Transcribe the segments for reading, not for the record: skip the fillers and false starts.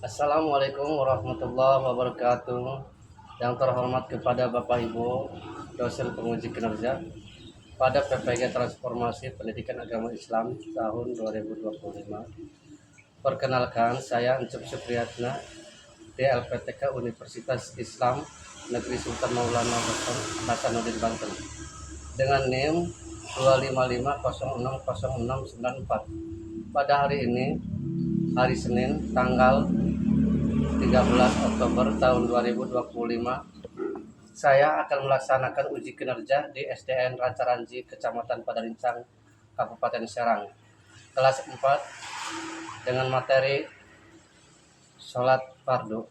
Assalamualaikum warahmatullahi wabarakatuh. Yang terhormat kepada Bapak Ibu dosen penguji kinerja pada PPG Transformasi Pendidikan Agama Islam tahun 2025. Perkenalkan, saya Encep Supriyatna, DLPTK Universitas Islam Negeri Sultan Maulana Hasanuddin Banten dengan NIM 255060694. Pada hari ini, hari Senin, tanggal 13 Oktober tahun 2025, saya akan melaksanakan uji kinerja di SDN Rancaranji, Kecamatan Padarincang, Kabupaten Serang, kelas 4 dengan materi sholat fardu.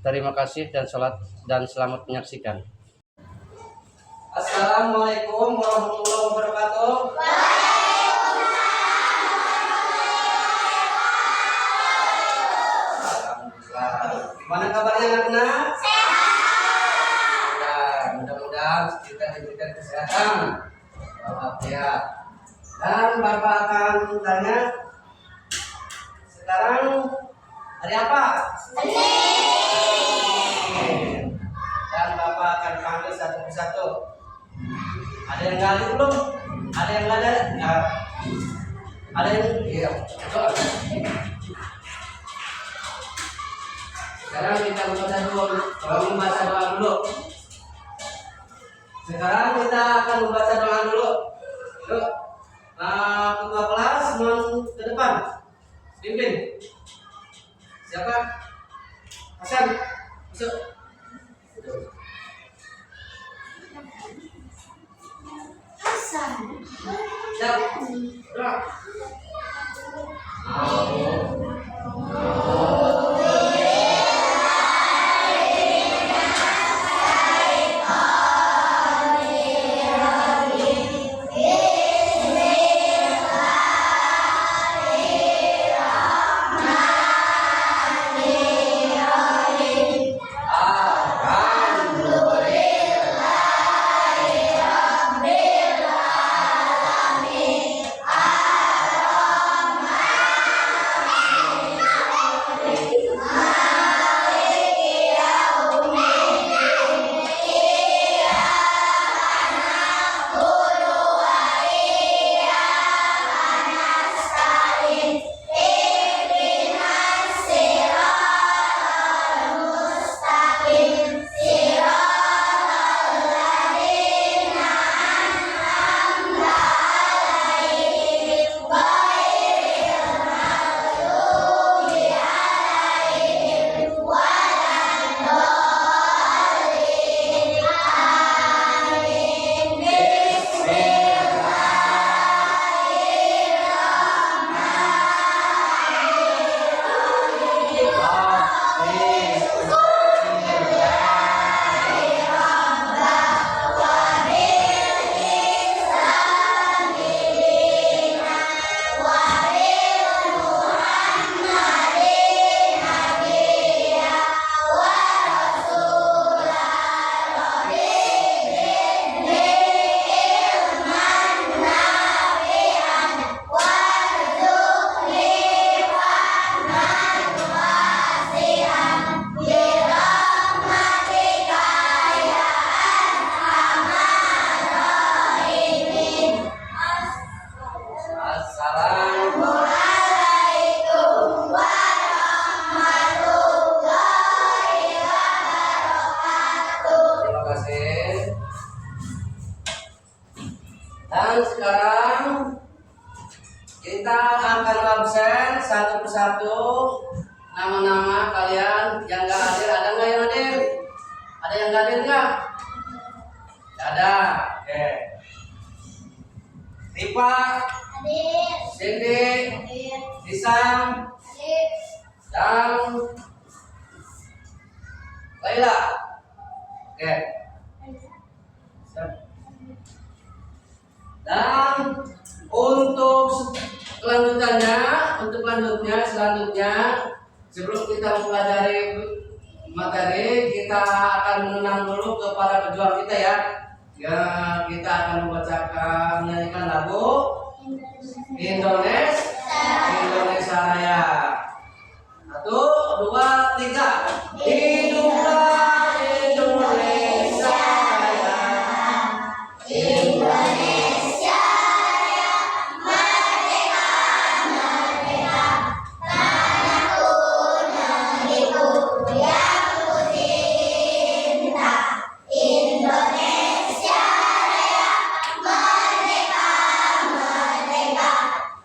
Terima kasih dan selamat menyaksikan. Assalamualaikum warahmatullahi wabarakatuh. Gimana kabarnya anak-anak? Sehat. Mudah-mudahan kita diberikan kesehatan, walafiat. Dan Bapak akan tanya, sekarang hari apa? Senin. Dan Bapak akan panggil satu persatu. Ada yang nggak ada belum? Ada yang nggak ada? Nggak. Ada yang? Iya. Sekarang kita membaca dulu. Kalau membaca doa dulu. Sekarang kita akan membaca doa dulu. Yuk. Ketua kelas mohon ke depan. Pimpin. Siapa? Hasan. Masuk. Hasan. Siap. Doa. Dan sekarang kita akan absen satu persatu nama-nama kalian yang nggak hadir. Ada nggak yang hadir? Ada yang nggak hadir nggak? Ada. Oke. Ripa, Hadir. Cindy, Hadir. Isam, Hadir. dan Laila. Oke. Dan untuk selanjutnya sebelum kita mempelajari materi, kita akan mengenang dulu kepada pejuang kita ya. Ya, kita akan menyanyikan lagu Indonesia Raya. Satu, dua, tiga. Hiduplah Indonesia Raya. Indonesia Raya, merdeka, merdeka, tanahku, negeriku yang ku cinta. Indonesia Raya, merdeka, merdeka,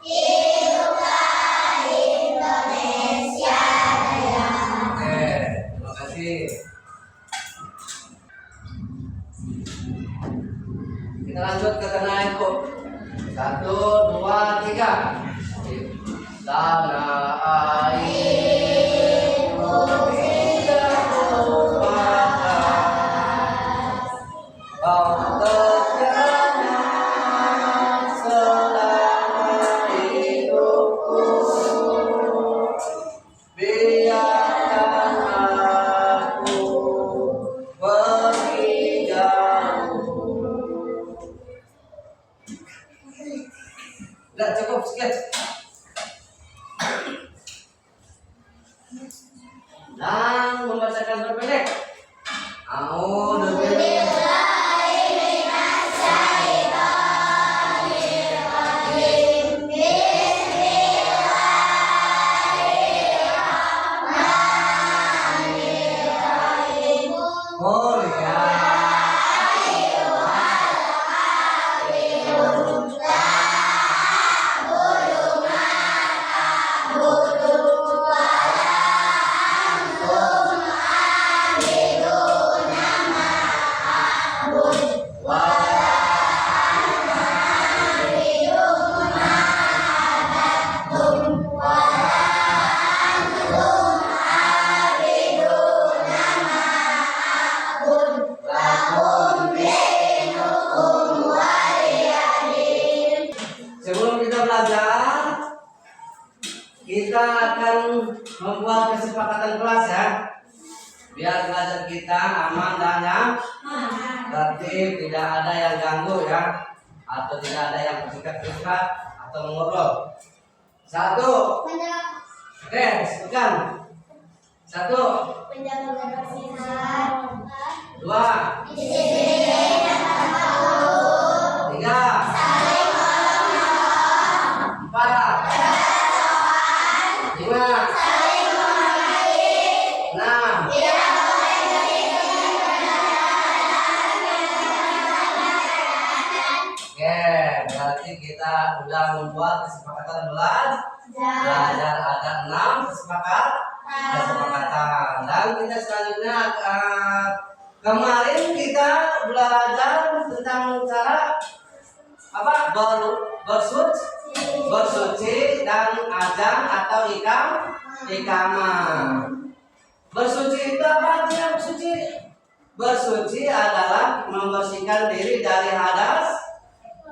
hiduplah Indonesia Raya. Oke, terima kasih. Kita lanjut ke tanah airku. Satu, dua, tiga. Tanah airku tidak terlupakan. Kau terkenang selama hidupku. Biarkan aku pergi jauh. Udah cukup sekian. Dan membacakan berpendek. A'udzu Oh ya. Sebelum kita belajar, kita akan membuat kesepakatan kelas ya. Biar belajar kita aman dan tertib, tidak ada yang ganggu ya, atau tidak ada yang bersikat-sikat atau mengobrol. Satu, oke, sebutkan. Satu, dua, tiga, empat, lima, enam. Oke, berarti kita sudah membuat kesepakatan belajar ada 6 kesepakatan. Dan kita selanjutnya kemarin kita belajar tentang cara apa bersuci dan azan atau ikamah. Bersuci itu apa artinya bersuci? Bersuci adalah membersihkan diri dari hadas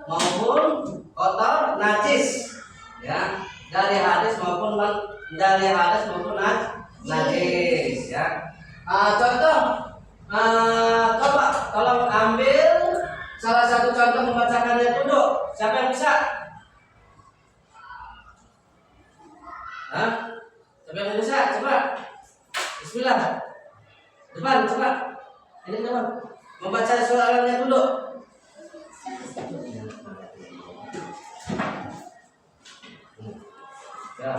maupun kotor najis ya, dari hadas maupun najis ya. Contoh, coba tolong ambil salah satu contoh membacakannya dulu. Siapa yang bisa? Hah? Siapa yang bisa? Coba. Bismillah. Depan, coba. Ini coba. Membaca soalannya dulu. Ya.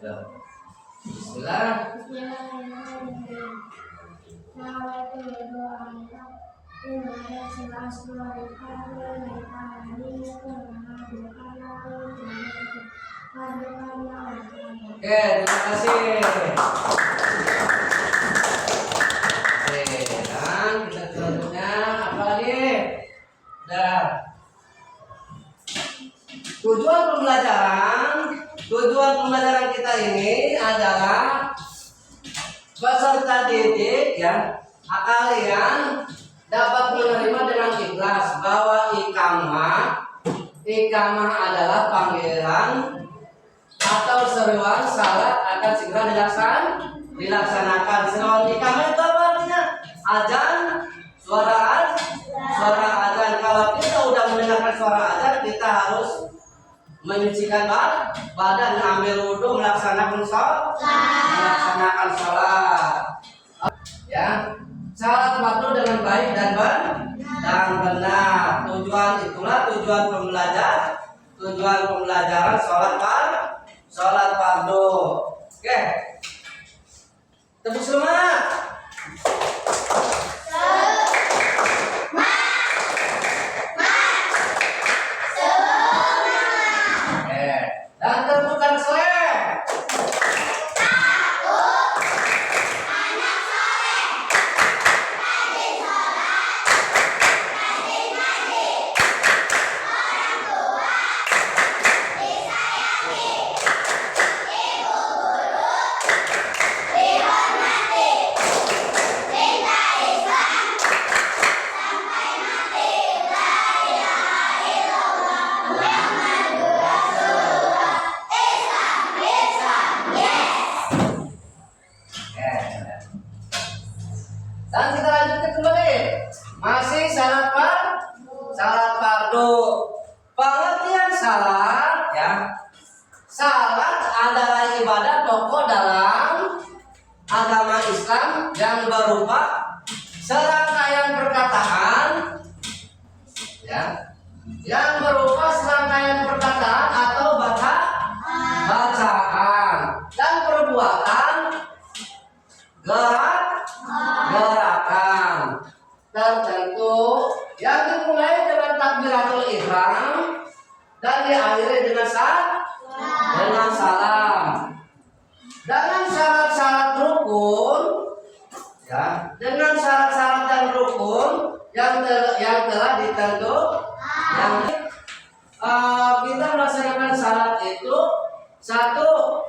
Ya. Bismillah. Oke, terima kasih. Oke, dan kita selanjutnya apa lagi? Udah. Tujuan pembelajaran kita ini adalah peserta didik ya, kalian dapat menerima dengan ikhlas bahwa ikamah adalah panggilan atau seruan salat akan segera dilaksanakan. Seruan ikamah itu apa artinya? Azan, suara azan. Kalau kita udah mendengarkan suara azan, kita harus menyucikan badan ambil wudhu melaksanakan sholat. Ya, salat fardu dengan baik dan benar. Itulah tujuan pembelajaran sholat fardu. Oke, tepuk semangat. Dan terbukan soleh. Dan kita lanjutkan kembali. Masih syarat fardu. Pengertian salat, ya. Salat adalah ibadah pokok dalam agama Islam yang berupa serangkaian perkataan, ya, yang berupa serangkaian perkataan atau bacaan dan perbuatan gerakan tertentu yang dimulai dengan takbiratul ihram dan diakhiri dengan salam. Dengan syarat-syarat rukun, ya, dengan syarat-syarat dan rukun yang telah ditentukan. Kita melaksanakan salat itu, satu,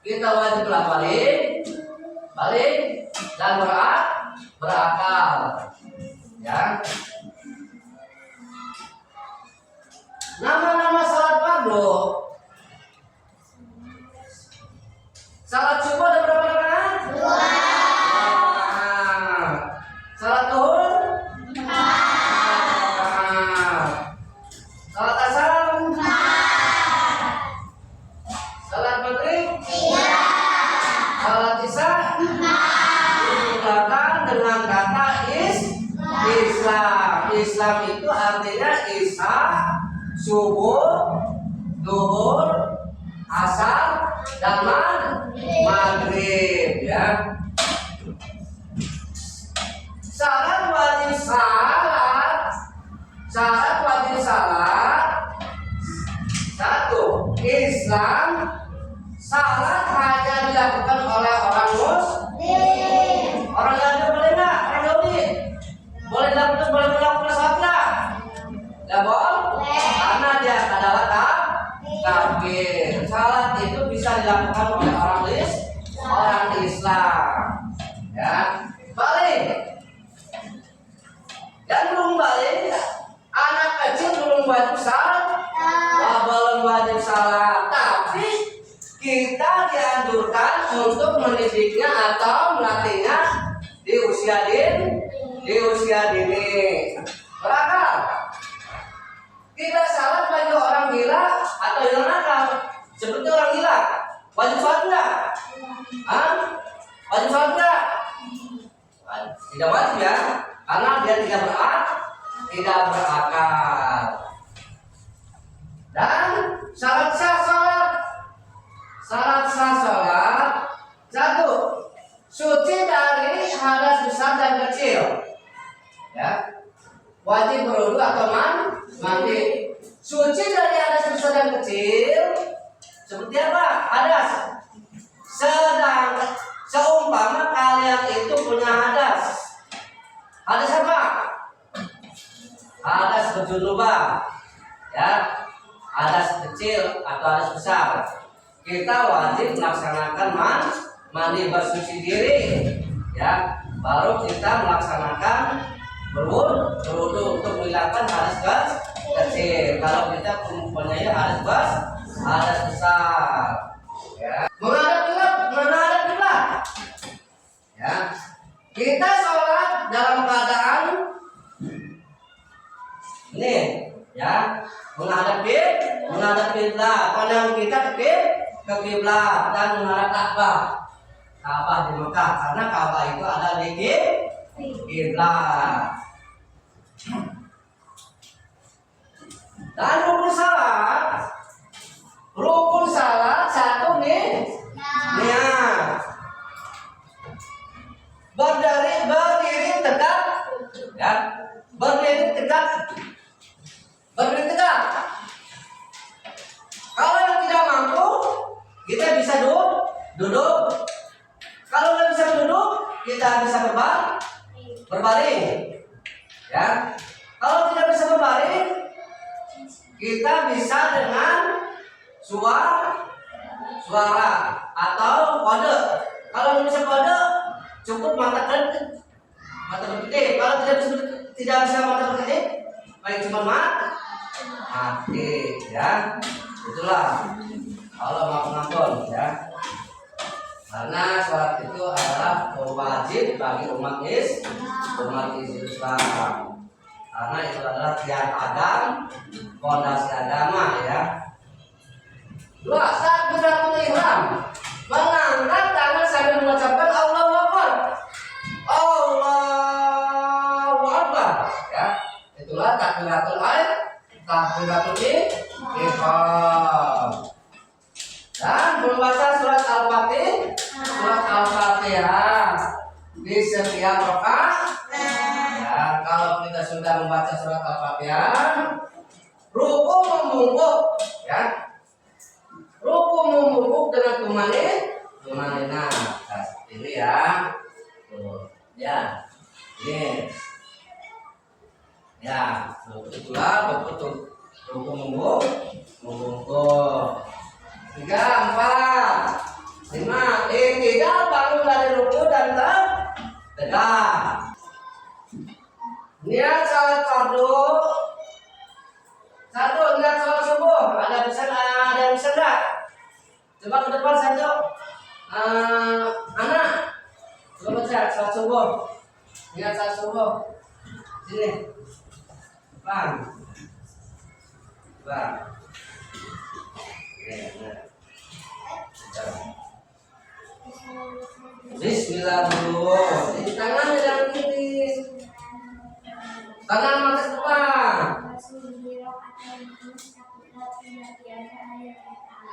kita wajib balik dan berakal, ya. Nama-nama salat fardu. Salat subuh ada berapa rakaat? 2. Salat zuhur? 4. Salat asar? 4. Salat maghrib? 3. Salat isya? 4. Dimulakan dengan kata Islam. Islam itu artinya isya, subuh, zuhur, asar, dan maghrib, ya. Syarat wajib salat. Satu, Islam. Salat hanya dilakukan oleh orang muslim. Orang Yahudi boleh nggak? Orang Yahudi boleh melakukan salat nggak? Ya boleh. Karena dia adalah kafir. Salat itu bisa dilakukan oleh orang Islam, ya. Balik. Dan belum balik, anak kecil belum wajib salat, belum wajib salat. Tapi kita dianjurkan untuk mendidiknya atau melatihnya di usia dini. Berakal. Kita salat bagi orang gila atau yang nakal, seperti orang gila, wajib salat enggak? Wajib salat enggak? Tidak wajib, ya, karena dia tidak berakal. Dan syarat sah salat, satu, suci dari hadas besar dan kecil, ya. Wajib berwudu atau mandi. Suci dari hadas besar dan kecil seperti apa? Hadas. Seumpama kalian itu punya hadas. Hadas apa? Hadas berjunubah, ya. Hadas kecil atau hadas besar. Kita wajib melaksanakan mandi bersuci diri, ya. Baru kita melaksanakan berwudu untuk menghilangkan hadas kecil. Kalau kita mempunyai hadas besar, ya. Menghadap kiblat, ya. Kita sholat dalam keadaan ini, ya, menghadap menghadap kiblat. Pandangan kita ke kiblat dan menghadap Ka'bah. Ka'bah di Mekah karena Ka'bah itu ada di kiblat. Dan rukun salat satu nih niat. Berdiri tegak, ya. Berdiri tegak. Kalau yang tidak mampu, kita bisa duduk. Kalau nggak bisa duduk, kita bisa berbaring. Ya. Kalau tidak bisa berbaring, kita bisa dengan suara atau kode. Kalau nggak bisa kode, cukup mata berkedip. Kalau tidak bisa mata berkedip, baik cuma mati, ya. Itulah kalau mau menonton, ya. Karena sholat itu adalah wajib bagi umat Islam. Karena itu adalah tiang Adam, fondasi agama, ya. Dua, saat berangkat ihram, mengangkat tangan sambil mengucapkan Allahu Akbar. Allahu Akbar, ya. Itulah takbiratul ihram. Dan membaca surat Al-Fatihah di setiap rakaat. Ya, kalau kita sudah membaca surat Al-Fatihah, ruku membungkuk, ya. Ruku membungkuk dengan tumanina. Nah, ini ya. Tuh, ya. Ini. Ya, itulah betul. Ruku membungkuk. 3, 4, 5. Tidak bangun dari ruku dan tegak. Niat salat fardu. Satu, niat salat subuh. Ada yang bisa enggak? Coba ke depan satu. Anak. Coba baca salat subuh. Niat salat subuh. Sini. Bang. Bismillah dulu. Di tangan yang kiri. Tangan mata depan.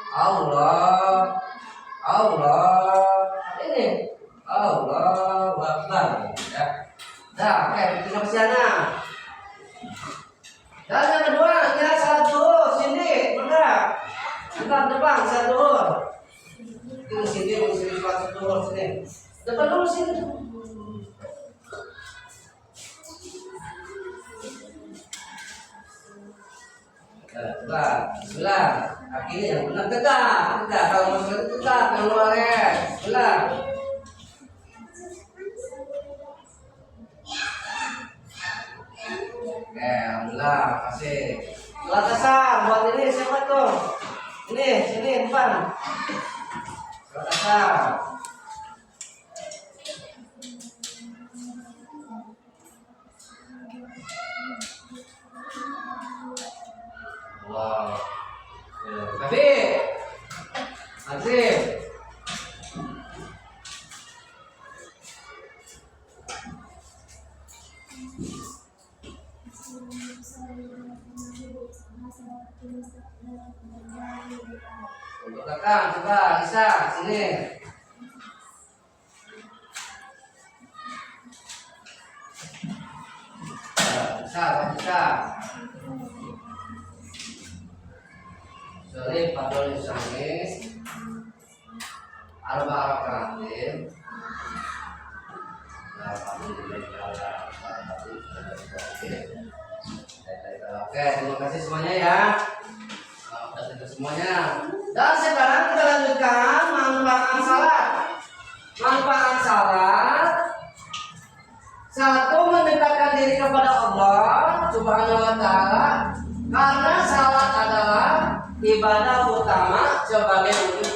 Allah. Ini. Allahu Akbar. Ya. Dah, oke, kita ke sana. Dan yang kedua, niat salat zuhur. Sini, benar. Depan, satu. Sini, salat zuhur sini. Depan dulu sini. Bismillah. Kakinya yang benar tegak. Kalau masuk tegak, yang luar ya. Bismillah. Oke, alhamdulillah, kasih. Salat asar buat ini siapa tuh? Ini, sini depan. Salat asar. Wow. Azif. Untuk kakak, coba Isa, sini. Bisa. Sorry, Fadol Isamis. Arba Rakaatin. Oke, terima kasih semuanya ya. Semuanya. Dan sekarang kita lanjutkan manfaat salat. Satu, mendekatkan diri kepada Allah Subhanahu wa Ta'ala, karena salat adalah ibadah utama sebagai wujud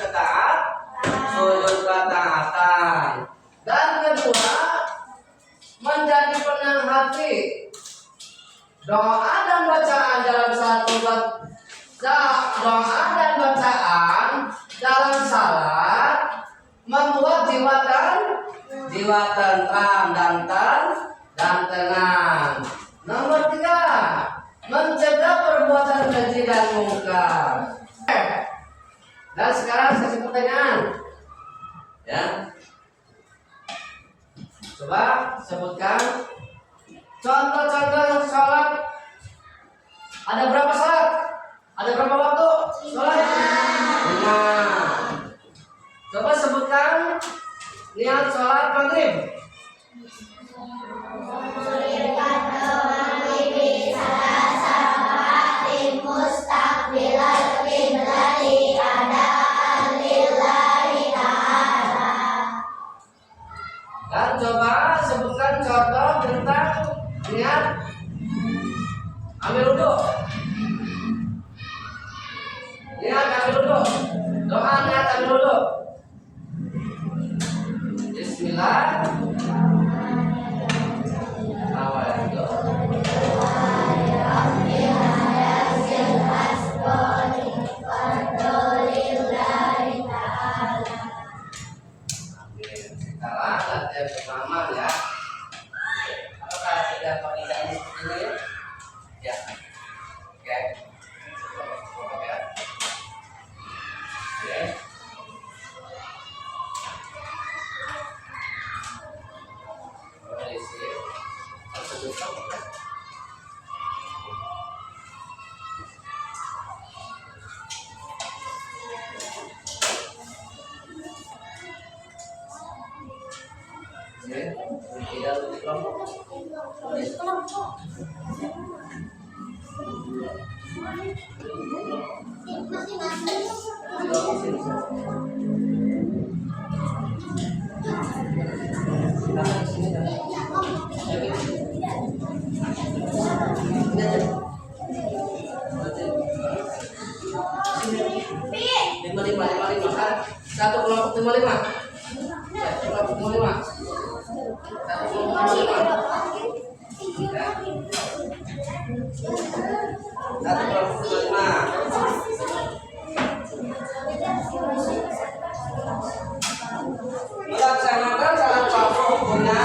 sujud ketaatan. Dan kedua, menjadi penang hati. Doa dan bacaan dalam satu doa membuat jiwa tentram dan tenang. Nomor 3, mencegah perbuatan keji dan mungkar. Dan sekarang saya kasih pertanyaan, ya. Coba sebutkan contoh-contoh sholat. Ada berapa sholat? Ada berapa waktu sholat? 5. Coba sebutkan niat sholat maghrib. Dan coba sebutkan contoh tentang niat ambil wudhu. Niat ambil wudhu. Doa niat ambil wudhu. Bismillah. Sekarang latihan pertama ya. Apakah sudah pengitaan ini ya? Ya. Oke. Oke. Oke. Satu kelompok 55. Satu kelompok 55. Satu kelompok 55. Satu kelompok 55. Melaksanakan salat fardu hukumnya.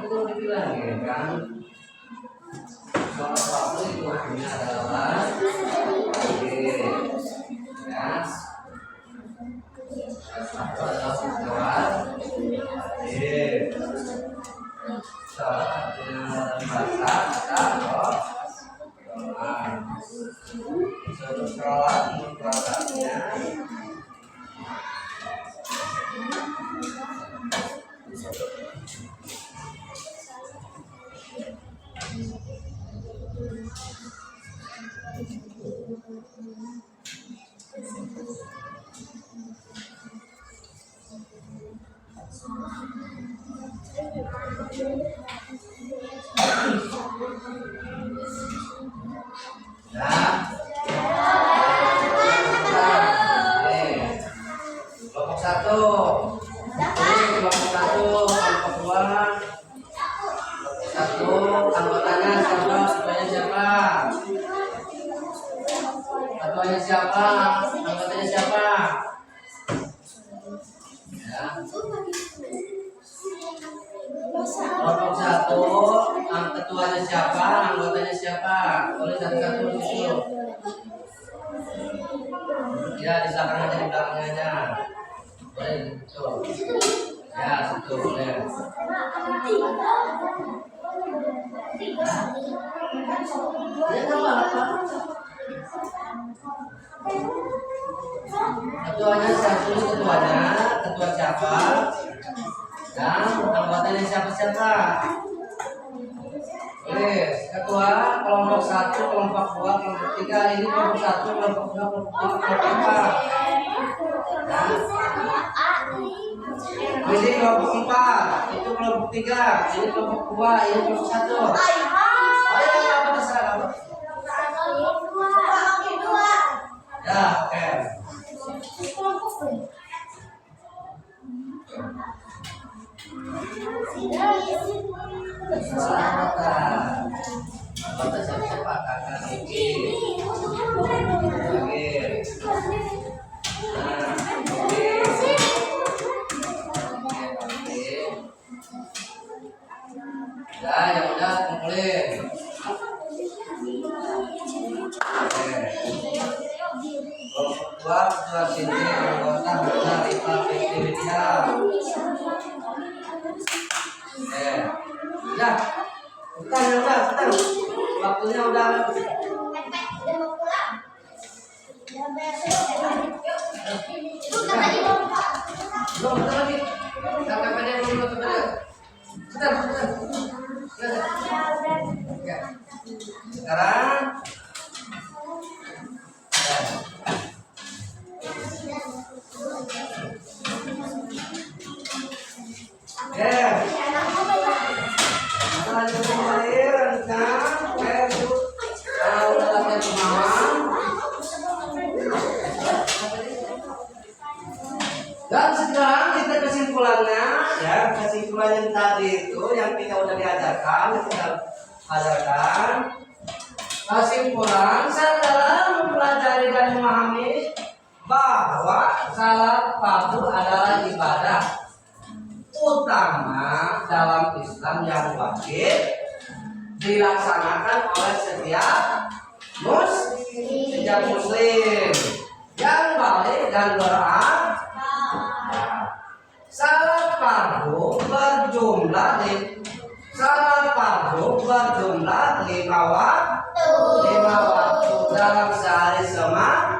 Itu dibilang ya kan, sholat fardu itu hukumnya adalah Ya. Kelompok 1. Kelompok 1, kelompok 2. Satu, anggotanya siapa? Ketuanya siapa? Ketuanya siapa? Anggotanya siapa? Ya. Kelompok 1, ketuanya siapa? Anggotanya siapa? Tulis satu-satu di situ. Ya, di belakang aja, di belakangnya aja. Boleh gitu. Ya, situ boleh. Ya, nama apa? Ketuanya saya tulis ketuanya, ketua siapa? Dan anggotanya siapa-siapa? Ketua kelompok 1, kelompok 2, kelompok 3. Ini kelompok 1, kelompok 2, kelompok 3, kelompok 4. Ini kelompok 4, itu kelompok 3, ini kelompok 2, ini kelompok 1. Ayo apa terserah kamu. Ya, oke. Kata siapa kakak ini? Oke. Ya, yang udah kumpulin. Kelompok 2, ketua sini, anggota benar IPA Wikimedia. Udah, bukan. Waktunya udah. Belum, bentar lagi. Sampai pada belum pada. Bentar. Ya. Sekarang. Dan sekarang kita kesimpulannya, ya kesimpulan yang tadi itu yang kita udah diajarkan, kesimpulan setelah mempelajari dan memahami bahwa salat fardu adalah ibadah utama dalam Islam yang wajib dilaksanakan oleh setiap muslim yang balik dan berakal. Salat fardu berjumlah 5 waktu dalam sehari semalam: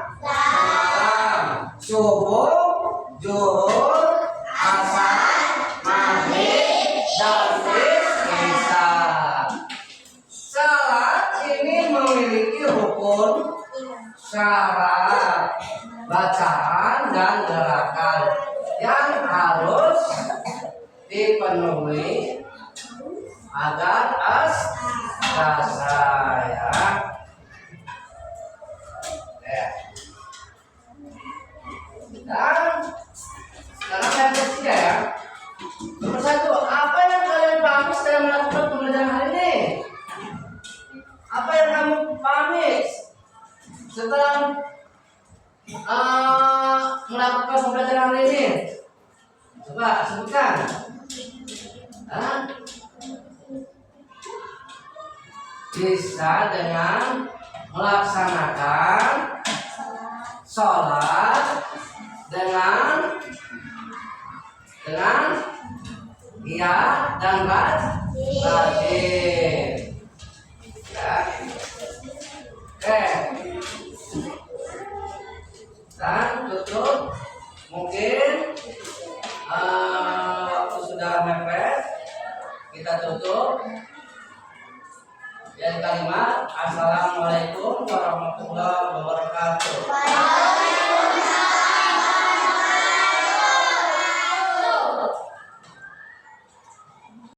subuh, zuhur, asar, maghrib, dan isya. Salat ini memiliki rukun, syarat, bacaan, dan gerakan yang harus dipenuhi agar sah ya. Dan sekarang saya bertiga ya. Nomor 1, apa yang kalian pahami setelah melakukan pembelajaran hari ini? Apa yang kamu pahami setelah melakukan pembelajaran hari ini? Coba sebutkan. Bisa dengan melaksanakan sholat dengan iya dan rajin. Ya. Oke. Dan tutup. Mungkin waktu sudah mepet, kita tutup dari kalimat Assalamualaikum warahmatullahi wabarakatuh.